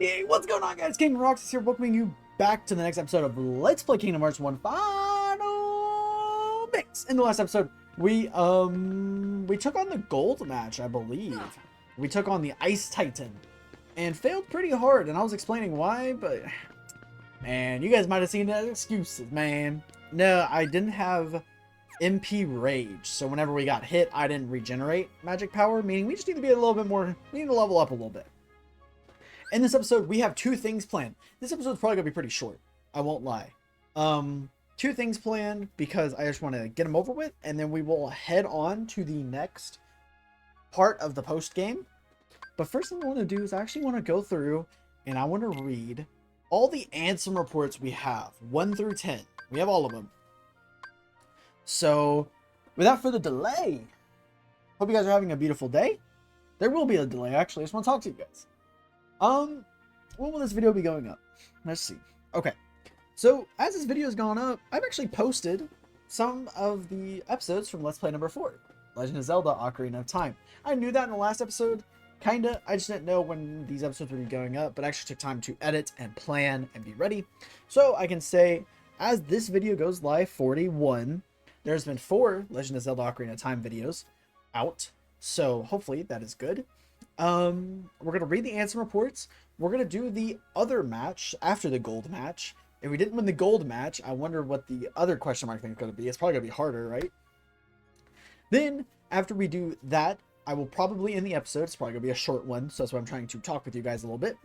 Hey, what's going on, guys? King Rocks is here, welcoming you back to the next episode of Let's Play Kingdom Hearts 1 Final Mix. In the last episode, we took on the gold match, I believe. We took on the Ice Titan and failed pretty hard, and I was explaining why, but man, you guys might have seen that excuses, man. No, I didn't have MP Rage, so whenever we got hit, I didn't regenerate magic power, meaning we just need to be a little bit more, we need to level up a little bit. In this episode, we have two things planned. This episode's probably gonna be pretty short, I won't lie. Two things planned because I just want to get them over with, and then we will head on to the next part of the post game. But first thing I want to do is I actually want to go through and I want to read all the Ansem reports we have, 1 through 10. We have all of them. So, without further delay, hope you guys are having a beautiful day. There will be a delay, actually. I just want to talk to you guys. When will this video be going up? Let's see. Okay. So, as this video has gone up, I've actually posted some of the episodes from Let's Play number 4, Legend of Zelda: Ocarina of Time. I knew that in the last episode, kinda. I just didn't know when these episodes would be going up, but I actually took time to edit and plan and be ready. So, I can say, as this video goes live, 41, there's been 4 Legend of Zelda: Ocarina of Time videos out. So, hopefully that is good. We're going to read the Ansem reports. We're going to do the other match after the gold match. If we didn't win the gold match, I wonder what the other question mark thing is going to be. It's probably going to be harder, right? Then, after we do that, I will probably end the episode. It's probably going to be a short one, so that's why I'm trying to talk with you guys a little bit.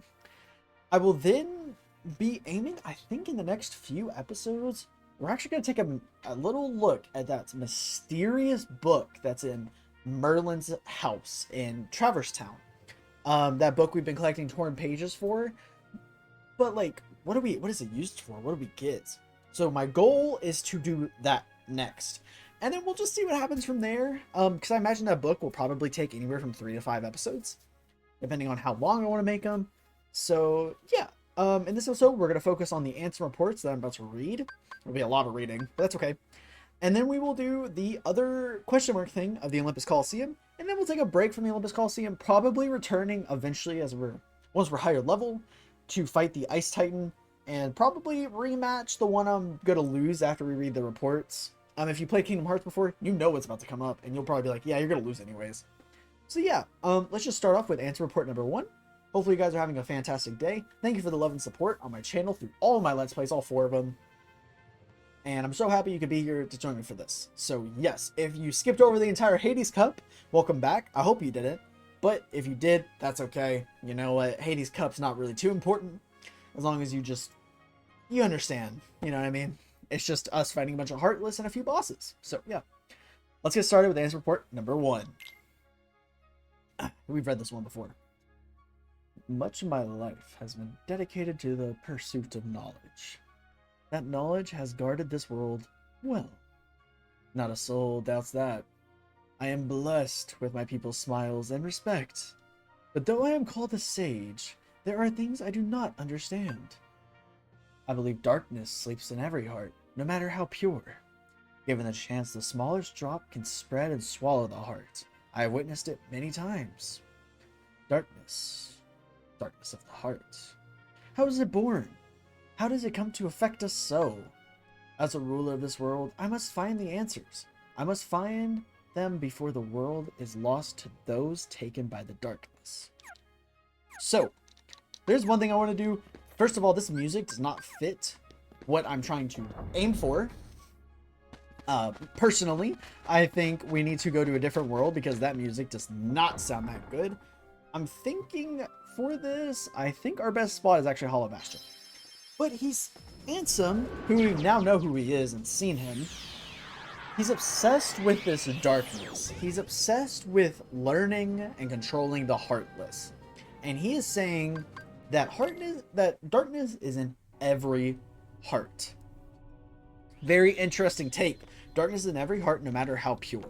I will then be aiming, I think in the next few episodes, we're actually going to take a little look at that mysterious book that's in Merlin's house in Traverse Town. That book we've been collecting torn pages for. But like, what is it used for? What do we get? So my goal is to do that next. And then we'll just see what happens from there. Because I imagine that book will probably take anywhere from 3 to 5 episodes, depending on how long I want to make them. So yeah. In this episode, we're going to focus on the Ansem reports that I'm about to read. There'll be a lot of reading, but that's okay. And then we will do the other question mark thing of the Olympus Coliseum. And then we'll take a break from the Olympus Coliseum, probably returning eventually once we're higher level to fight the Ice Titan and probably rematch the one I'm going to lose after we read the reports. If you play Kingdom Hearts before, you know what's about to come up and you'll probably be like, yeah, you're going to lose anyways. So yeah, let's just start off with answer report number 1. Hopefully you guys are having a fantastic day. Thank you for the love and support on my channel through all of my Let's Plays, all 4 of them. And I'm so happy you could be here to join me for this. So yes, if you skipped over the entire Hades Cup, welcome back. I hope you didn't. But if you did, that's okay. You know what? Hades Cup's not really too important. As long as you understand. You know what I mean? It's just us fighting a bunch of Heartless and a few bosses. So yeah. Let's get started with answer report number 1. We've read this one before. Much of my life has been dedicated to the pursuit of knowledge. That knowledge has guarded this world well. Not a soul doubts that. I am blessed with my people's smiles and respect. But though I am called a sage, there are things I do not understand. I believe darkness sleeps in every heart, no matter how pure. Given the chance, the smallest drop can spread and swallow the heart. I have witnessed it many times. Darkness. Darkness of the heart. How is it born? How does it come to affect us so? As a ruler of this world, I must find the answers. I must find them before the world is lost to those taken by the darkness. So, there's one thing I want to do. First of all, this music does not fit what I'm trying to aim for. Personally, I think we need to go to a different world because that music does not sound that good. I'm thinking for this, I think our best spot is actually Hollow Bastion. But he's Ansem, who we now know who he is and seen him. He's obsessed with this darkness. He's obsessed with learning and controlling the Heartless. And he is saying that darkness is in every heart. Very interesting take. Darkness is in every heart, no matter how pure.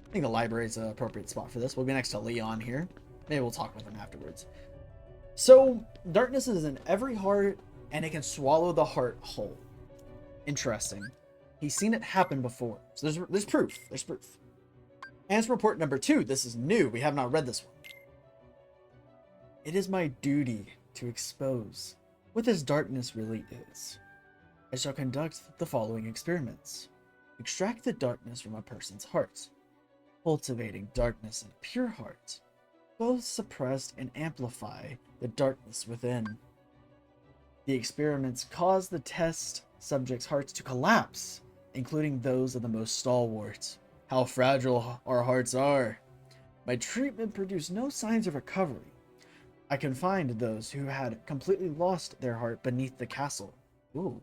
I think the library is an appropriate spot for this. We'll be next to Leon here. Maybe we'll talk with him afterwards. So, darkness is in every heart, and it can swallow the heart whole. Interesting. He's seen it happen before. So there's proof. There's proof. Answer report number 2. This is new. We have not read this one. It is my duty to expose what this darkness really is. I shall conduct the following experiments. Extract the darkness from a person's heart. Cultivating darkness in a pure heart. Both suppress and amplify the darkness within. The experiments cause the test subjects' hearts to collapse, including those of the most stalwart. How fragile our hearts are. My treatment produced no signs of recovery. I confined those who had completely lost their heart beneath the castle. Ooh.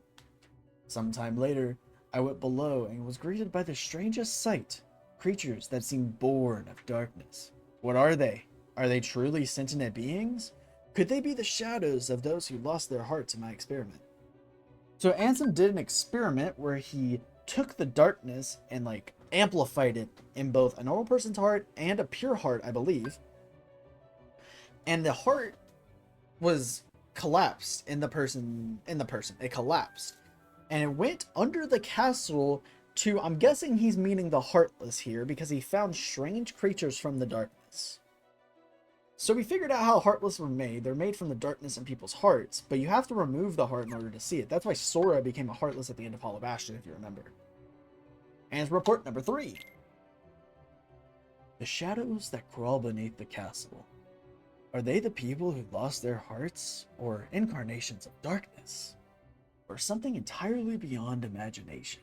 Sometime later, I went below and was greeted by the strangest sight. Creatures that seemed born of darkness. What are they? Are they truly sentient beings? Could they be the shadows of those who lost their hearts in my experiment? So Ansem did an experiment where he took the darkness and amplified it in both a normal person's heart and a pure heart, I believe. And the heart was collapsed in the person. It collapsed. And it went under the castle to, I'm guessing he's meaning the Heartless here, because he found strange creatures from the darkness. So we figured out how Heartless were made. They're made from the darkness in people's hearts, but you have to remove the heart in order to see it. That's why Sora became a Heartless at the end of Hollow Bastion, if you remember. And report number 3. The shadows that crawl beneath the castle. Are they the people who lost their hearts, or incarnations of darkness? Or something entirely beyond imagination?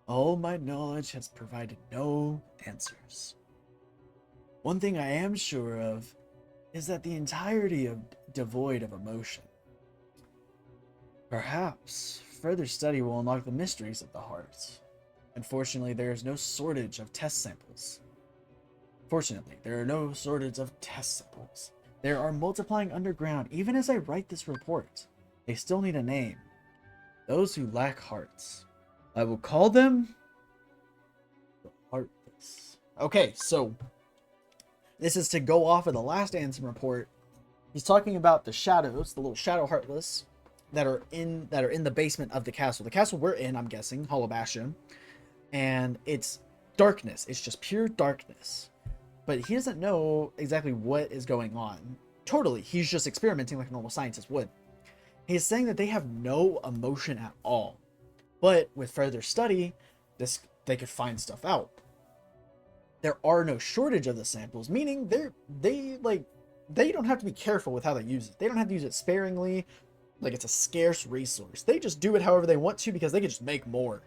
All my knowledge has provided no answers. One thing I am sure of is that the entirety of devoid of emotion. Perhaps further study will unlock the mysteries of the heart. Unfortunately, there is no shortage of test samples. There are multiplying underground even as I write this report. They still need a name. Those who lack hearts. I will call them the Heartless. Okay, so this is to go off of the last Ansem report. He's talking about the shadows, the little shadow Heartless that are in the basement of the castle. The castle we're in, I'm guessing, Hollow Bastion, and it's darkness. It's just pure darkness. But he doesn't know exactly what is going on. Totally, he's just experimenting like a normal scientist would. He's saying that they have no emotion at all. But with further study, they could find stuff out. There are no shortage of the samples, meaning they don't have to be careful with how they use it. They don't have to use it sparingly, like it's a scarce resource. They just do it however they want to because they can just make more.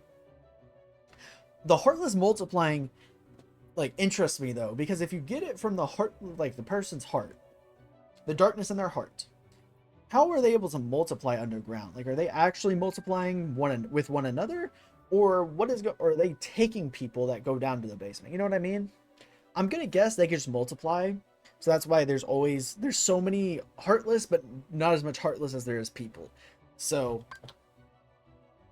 The Heartless multiplying interests me though, because if you get it from the heart, the person's heart, the darkness in their heart, how are they able to multiply underground? Are they actually multiplying with one another? Or are they taking people that go down to the basement? You know what I mean? I'm going to guess they could just multiply. So that's why there's so many Heartless, but not as much Heartless as there is people. So,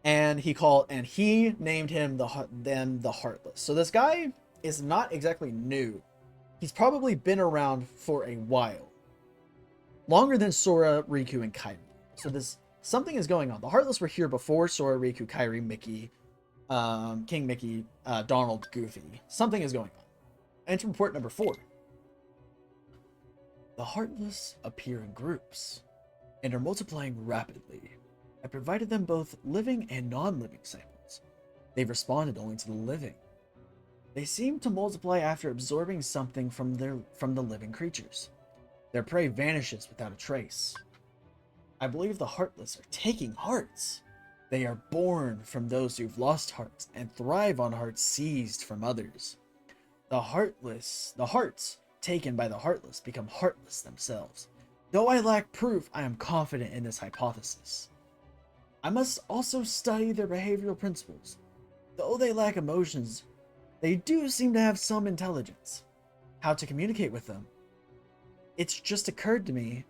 and he named them the Heartless. So this guy is not exactly new. He's probably been around for a while. Longer than Sora, Riku, and Kairi. So something is going on. The Heartless were here before Sora, Riku, Kairi, Mickey, King Mickey, Donald, Goofy. Something is going on. Enter report number 4. The Heartless appear in groups and are multiplying rapidly. I provided them both living and non-living samples. They've responded only to the living. They seem to multiply after absorbing something from the living creatures. Their prey vanishes without a trace. I believe the Heartless are taking hearts. They are born from those who've lost hearts and thrive on hearts seized from others. The hearts taken by the Heartless become heartless themselves. Though I lack proof, I am confident in this hypothesis. I must also study their behavioral principles. Though they lack emotions, they do seem to have some intelligence. How to communicate with them? It's just occurred to me,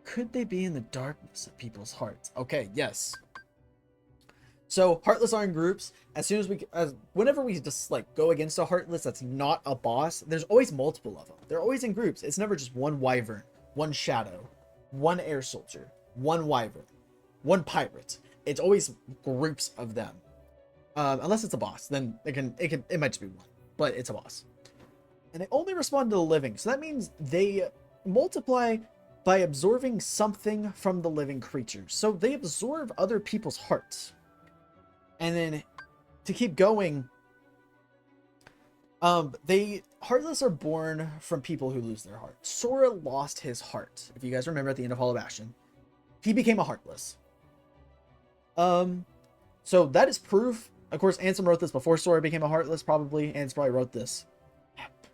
could they be in the darkness of people's hearts? Okay, yes. So Heartless are in groups. Whenever we just go against a Heartless that's not a boss, there's always multiple of them. They're always in groups. It's never just one Wyvern, one Shadow, one Air Soldier, one Wyvern, one Pirate. It's always groups of them. Unless it's a boss, then it might just be one, but it's a boss. And they only respond to the living, so that means they multiply by absorbing something from the living creatures. So they absorb other people's hearts. And then to keep going, Heartless are born from people who lose their heart. Sora lost his heart. If you guys remember at the end of Hollow Bastion, he became a Heartless. So that is proof. Of course, Ansem wrote this before Sora became a Heartless, probably. Ansem probably wrote this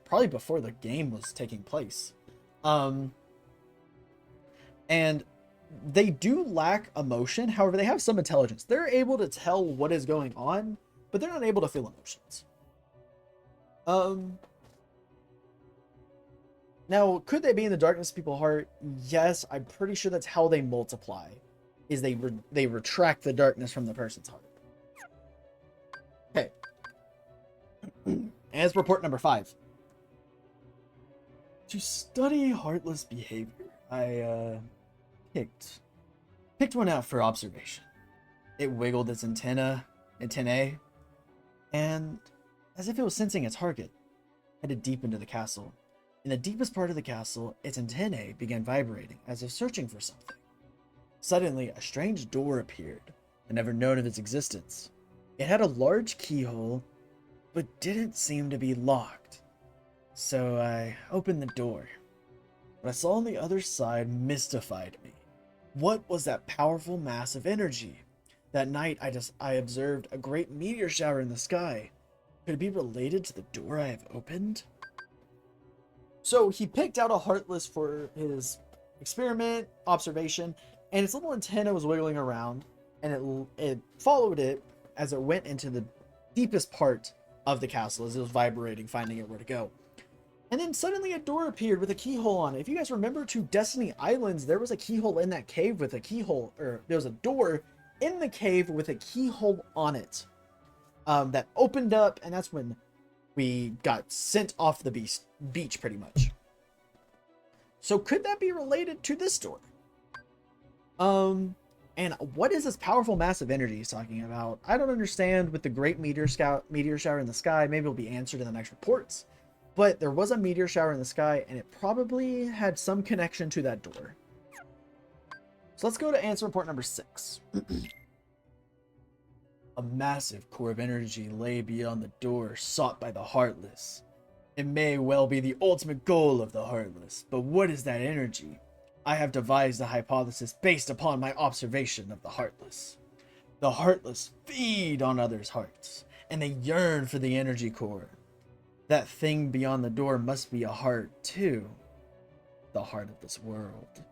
probably before the game was taking place. And they do lack emotion. However, they have some intelligence. They're able to tell what is going on, but they're not able to feel emotions. Now, could they be in the darkness of people's heart? Yes, I'm pretty sure that's how they multiply. Is they retract the darkness from the person's heart. Okay. As report number 5. To study heartless behavior, I picked one out for observation. It wiggled its antennae, and as if it was sensing a target, headed deep into the castle. In the deepest part of the castle, its antennae began vibrating as if searching for something. Suddenly, a strange door appeared. I never known of its existence. It had a large keyhole, but didn't seem to be locked. So I opened the door. What I saw on the other side mystified me. What was that powerful mass of energy? That night, I observed a great meteor shower in the sky. Could it be related to the door I have opened? So he picked out a Heartless for his experiment, observation, and its little antenna was wiggling around, and it followed it as it went into the deepest part of the castle as it was vibrating, finding out where to go. And then suddenly a door appeared with a keyhole on it. If you guys remember to Destiny Islands, there was a keyhole in that cave with a keyhole, or there was a door in the cave with a keyhole on it that opened up, and that's when we got sent off the beach pretty much. So could that be related to this door? And what is this powerful massive energy he's talking about? I don't understand. With the great meteor shower in the sky, maybe it'll be answered in the next reports. But there was a meteor shower in the sky, and it probably had some connection to that door. So let's go to answer report number 6. A massive core of energy lay beyond the door sought by the Heartless. It may well be the ultimate goal of the Heartless, but what is that energy? I have devised a hypothesis based upon my observation of the Heartless. The Heartless feed on others' hearts, and they yearn for the energy core. That thing beyond the door must be a heart too. The heart of this world.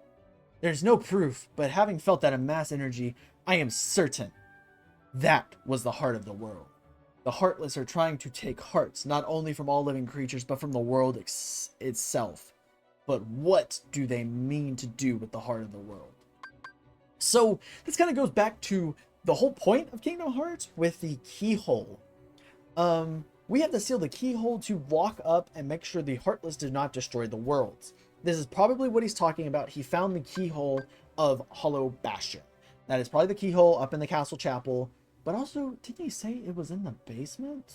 There's no proof, but having felt that amass energy, I am certain that was the heart of the world. The Heartless are trying to take hearts, not only from all living creatures, but from the world itself. But what do they mean to do with the heart of the world? So this kind of goes back to the whole point of Kingdom Hearts with the keyhole. We have to seal the keyhole to lock up and make sure the Heartless do not destroy the worlds. This is probably what he's talking about. He found the keyhole of Hollow Bastion. That is probably the keyhole up in the castle chapel. But also, didn't he say it was in the basement?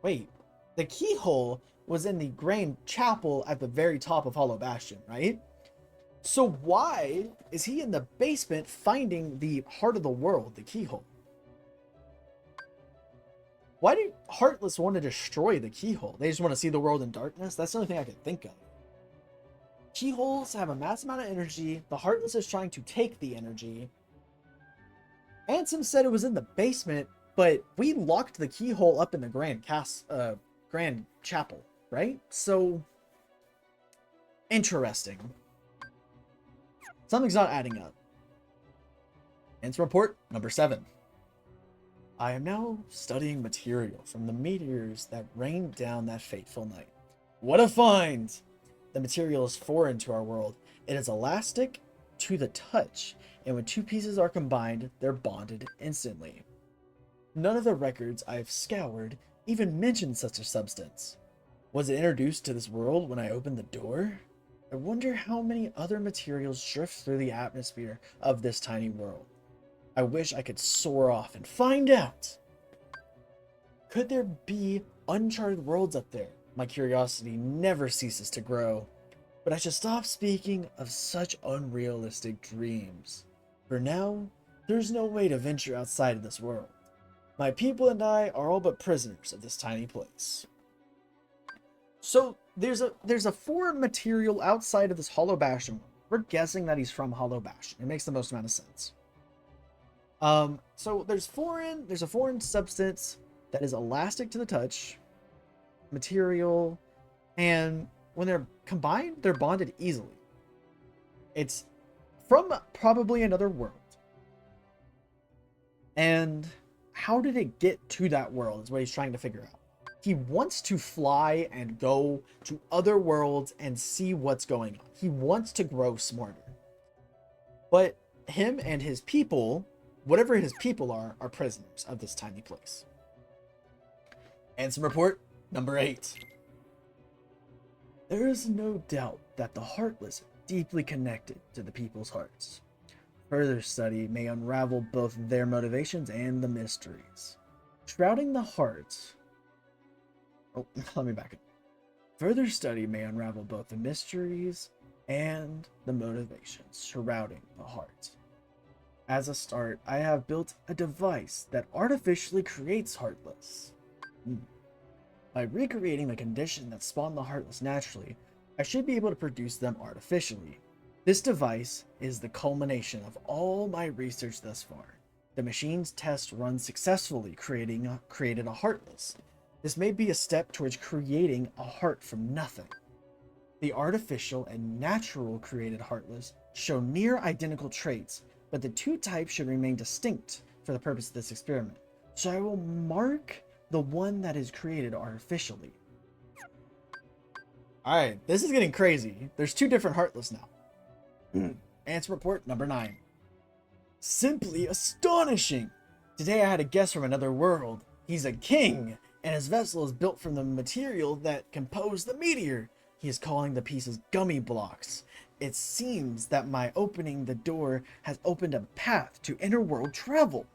Wait, the keyhole was in the grand chapel at the very top of Hollow Bastion, right? So why is he in the basement finding the heart of the world, the keyhole? Why do Heartless want to destroy the keyhole? They just want to see the world in darkness? That's the only thing I can think of. Keyholes have a massive amount of energy. The Heartless is trying to take the energy. Ansem said it was in the basement, but we locked the keyhole up in the grand chapel, right? So, interesting. Something's not adding up. Answer report number 7. I am now studying material from the meteors that rained down that fateful night. What a find! The material is foreign to our world. It is elastic to the touch, and when two pieces are combined, they're bonded instantly. None of the records I have scoured even mention such a substance. Was it introduced to this world when I opened the door? I wonder how many other materials drift through the atmosphere of this tiny world. I wish I could soar off and find out. Could there be uncharted worlds up there? My curiosity never ceases to grow. but I should stop speaking of such unrealistic dreams. For now, there's no way to venture outside of this world. My people and I are all but prisoners of this tiny place. So there's a foreign material outside of this Hollow Bastion world. We're guessing that he's from Hollow Bastion. It makes the most amount of sense. So there's a foreign substance that is elastic to the touch, material, and when they're combined, they're bonded easily. It's from probably another world. And how did it get to that world is what he's trying to figure out. He wants to fly and go to other worlds and see what's going on. He wants to grow smarter. But him and his people, whatever his people are prisoners of this tiny place. Ansem report number 8. There is no doubt that the Heartless are deeply connected to the people's hearts. Further study may unravel both their motivations and the mysteries. Shrouding the heart... Oh, let me back up. Further study may unravel both the mysteries and the motivations shrouding the heart. As a start, I have built a device that artificially creates Heartless. By recreating the condition that spawned the Heartless naturally, I should be able to produce them artificially. This device is the culmination of all my research thus far. The machine's test run successfully created a Heartless. This may be a step towards creating a heart from nothing. The artificial and natural created Heartless show near identical traits, but the two types should remain distinct for the purpose of this experiment. So I will mark the one that is created artificially. Alright, this is getting crazy. There's 2 different Heartless now. Answer report number 9. Simply astonishing! Today I had a guest from another world. He's a king, and his vessel is built from the material that composed the meteor. He is calling the pieces gummy blocks. It seems that my opening the door has opened a path to interworld travel.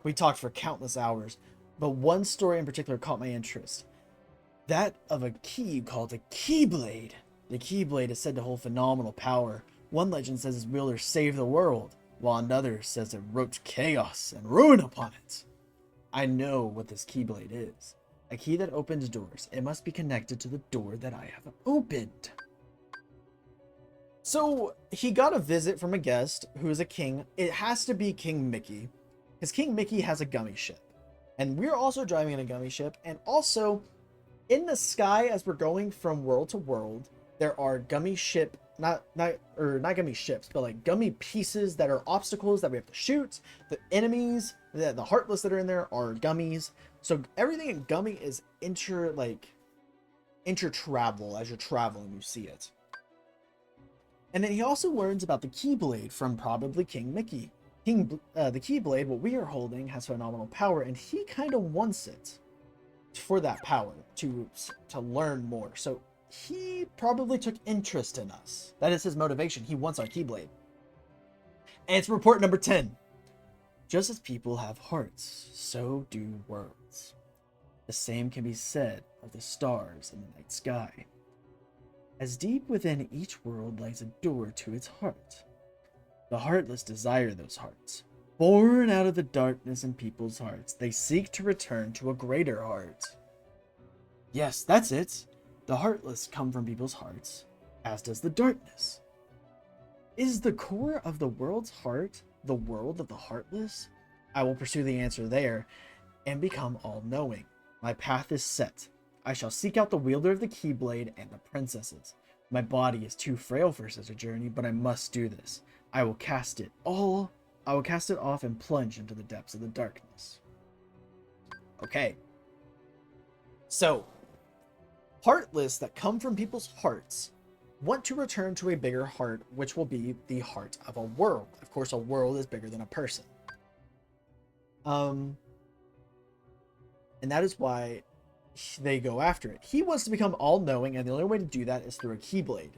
We talked for countless hours, but one story in particular caught my interest. That of a key called a Keyblade. The Keyblade is said to hold phenomenal power. One legend says its wielder saved the world, while another says it wrought chaos and ruin upon it. I know what this Keyblade is. A key that opens doors. It must be connected to the door that I have opened. So, he got a visit from a guest who is a king. It has to be King Mickey, because King Mickey has a gummy ship. And we're also driving in a gummy ship. And also, in the sky as we're going from world to world, there are gummy ship, not gummy ships, but like gummy pieces that are obstacles that we have to shoot. The enemies, the Heartless that are in there are gummies. So everything in gummy is inter-travel as you're traveling, you see it. And then he also learns about the Keyblade from probably King Mickey. The Keyblade, what we are holding, has phenomenal power, and he kind of wants it for that power to learn more. So he probably took interest in us. That is his motivation. He wants our Keyblade. And it's report number 10. Just as people have hearts, so do worlds. The same can be said of the stars in the night sky. As deep within each world lies a door to its heart. The Heartless desire those hearts. Born out of the darkness in people's hearts, they seek to return to a greater heart. Yes, that's it. The Heartless come from people's hearts, as does the darkness. Is the core of the world's heart the world of the Heartless? I will pursue the answer there and become all-knowing. My path is set. I shall seek out the wielder of the Keyblade and the princesses. My body is too frail for such a journey, but I must do this. I will cast it off and plunge into the depths of the darkness. Okay. So, Heartless that come from people's hearts want to return to a bigger heart, which will be the heart of a world. Of course, a world is bigger than a person. And that is why they go after it. He wants to become all-knowing, and the only way to do that is through a Keyblade.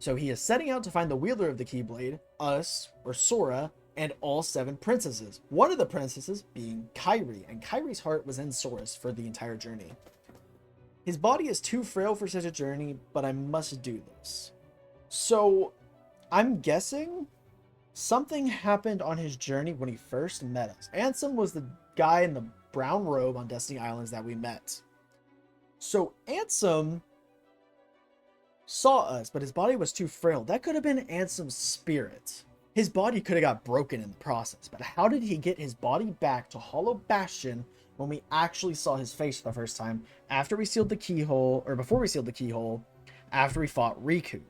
So he is setting out to find the wielder of the Keyblade, us, or Sora, and all 7 princesses. One of the princesses being Kairi, and Kairi's heart was in Sora's for the entire journey. His body is too frail for such a journey, but I must do this. So I'm guessing something happened on his journey when he first met us. Ansem was the guy in the brown robe on Destiny Islands that we met. So Ansem saw us, but his body was too frail. That could have been Ansem's spirit. His body could have got broken in the process, but how did he get his body back to Hollow Bastion when we actually saw his face for the first time after we sealed the keyhole, or before we sealed the keyhole, after we fought Riku?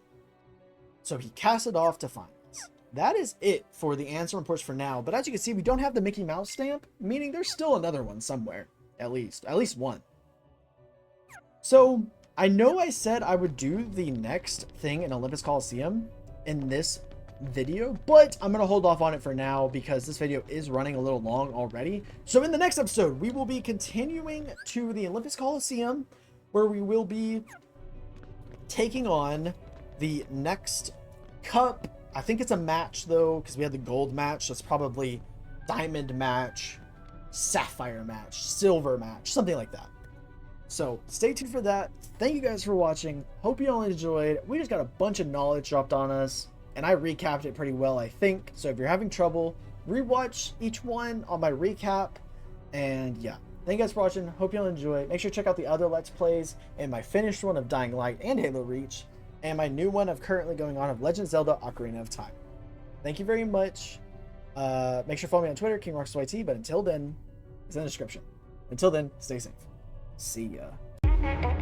So he cast it off to find us. That is it for the Ansem reports for now, but as you can see, we don't have the Mickey Mouse stamp, meaning there's still another one somewhere, at least one. So I know I said I would do the next thing in Olympus Coliseum in this video, but I'm going to hold off on it for now because this video is running a little long already. So in the next episode, we will be continuing to the Olympus Coliseum, where we will be taking on the next cup. I think it's a match though, because we had the gold match. So it's probably diamond match, sapphire match, silver match, something like that. So stay tuned for that. Thank you guys for watching. Hope you all enjoyed. We just got a bunch of knowledge dropped on us, and I recapped it pretty well, I think. So if you're having trouble, rewatch each one on my recap. And yeah, thank you guys for watching. Hope you all enjoy. Make sure to check out the other Let's Plays and my finished one of Dying Light and Halo Reach, and my new one of currently going on of Legend of Zelda Ocarina of Time. Thank you very much. Make sure to follow me on Twitter, KingRocksYT, but until then, it's in the description. Until then, stay safe. See ya.